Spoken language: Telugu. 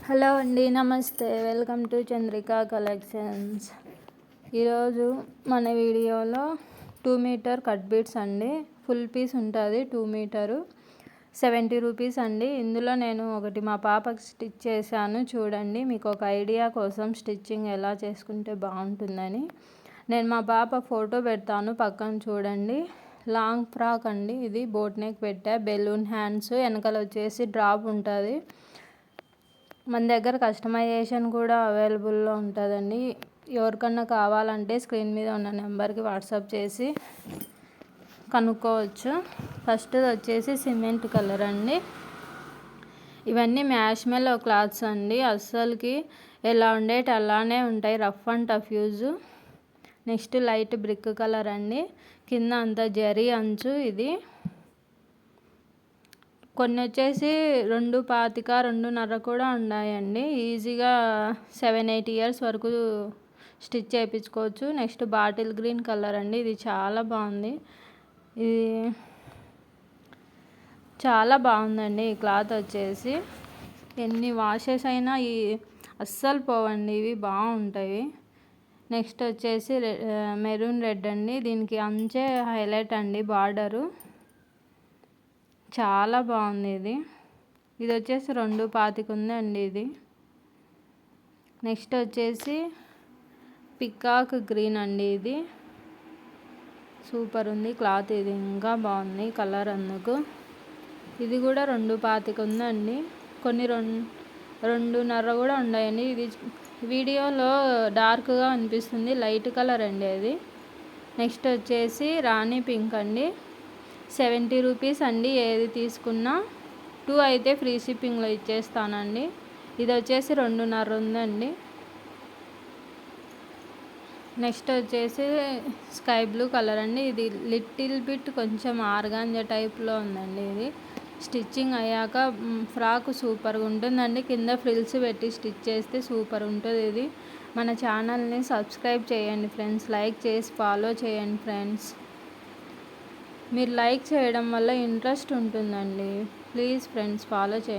హలో అండి, నమస్తే. Welcome to Chandrika collections. ఈరోజు మన వీడియోలో 2 మీటర్ కట్ బీట్స్ అండి. ఫుల్ పీస్ ఉంటుంది 2 మీటరు, 70 రూపీస్ అండి. ఇందులో నేను ఒకటి మా పాపకి స్టిచ్ చేశాను, చూడండి. మీకు ఒక ఐడియా కోసం స్టిచ్చింగ్ ఎలా చేసుకుంటే బాగుంటుందని నేను మా పాప ఫోటో పెడతాను, పక్కన చూడండి. లాంగ్ ఫ్రాక్ అండి ఇది. బోట్ నెక్ పెట్టా, బెలూన్ హ్యాండ్స్, వెనకాల వచ్చేసి డ్రాప్ ఉంటుంది. మన దగ్గర కస్టమైజేషన్ కూడా అవైలబుల్లో ఉంటుందండి. ఎవరికన్నా కావాలంటే స్క్రీన్ మీద ఉన్న నెంబర్కి వాట్సాప్ చేసి కనుక్కోవచ్చు. ఫస్ట్ వచ్చేసి సిమెంట్ కలర్ అండి. ఇవన్నీ మ్యాష్మెల్లో క్లాత్స్ అండి. అస్సలకి ఎలా ఉండేటి అలానే ఉంటాయి, rough and tough use. Next light brick colour అండి. కింద అంతా జరీ అంచు. ఇది కొన్ని వచ్చేసి 2.25, 2.5 కూడా ఉన్నాయండి. ఈజీగా 7-8 ఇయర్స్ వరకు స్టిచ్ చేయించుకోవచ్చు. నెక్స్ట్ బాటిల్ గ్రీన్ కలర్ అండి. ఇది చాలా బాగుంది. ఇది చాలా బాగుందండి. ఈ క్లాత్ వచ్చేసి ఎన్ని వాషెస్ అయినా అస్సలు పోవండి, ఇవి బాగుంటాయి. నెక్స్ట్ వచ్చేసి మెరూన్ రెడ్ అండి. దీనికి అంచే హైలైట్ అండి, బార్డరు చాలా బాగుంది. ఇది వచ్చేసి 2.25 ఉందండి ఇది. నెక్స్ట్ వచ్చేసి పికాక్ గ్రీన్ అండి. ఇది సూపర్ ఉంది క్లాత్, ఇది ఇంకా బాగుంది కలర్ అందుకు. ఇది కూడా 2.25 ఉందండి. కొన్ని 2.5 కూడా ఉన్నాయండి. ఇది వీడియోలో డార్క్గా అనిపిస్తుంది, లైట్ కలర్ అండి అది. నెక్స్ట్ వచ్చేసి రాణి పింక్ అండి. 70 రూపీస్ అండి. ఏది తీసుకున్నా 2 అయితే ఫ్రీ షిప్పింగ్లో ఇచ్చేస్తానండి. ఇది వచ్చేసి 2.5 ఉందండి. నెక్స్ట్ వచ్చేసి స్కై బ్లూ కలర్ అండి. ఇది లిటిల్ బిట్ కొంచెం ఆర్గాంజా టైప్లో ఉందండి. ఇది స్టిచ్చింగ్ అయ్యాక ఫ్రాక్ సూపర్గా ఉంటుందండి. కింద ఫ్రిల్స్ పెట్టి స్టిచ్ చేస్తే సూపర్ ఉంటుంది. ఇది మన ఛానల్ని సబ్స్క్రైబ్ చేయండి ఫ్రెండ్స్, లైక్ చేసి ఫాలో చేయండి ఫ్రెండ్స్. మీరు లైక్ చేయడం వల్ల ఇంట్రెస్ట్ ఉంటుందండి. ప్లీజ్ ఫ్రెండ్స్ ఫాలో చేయండి.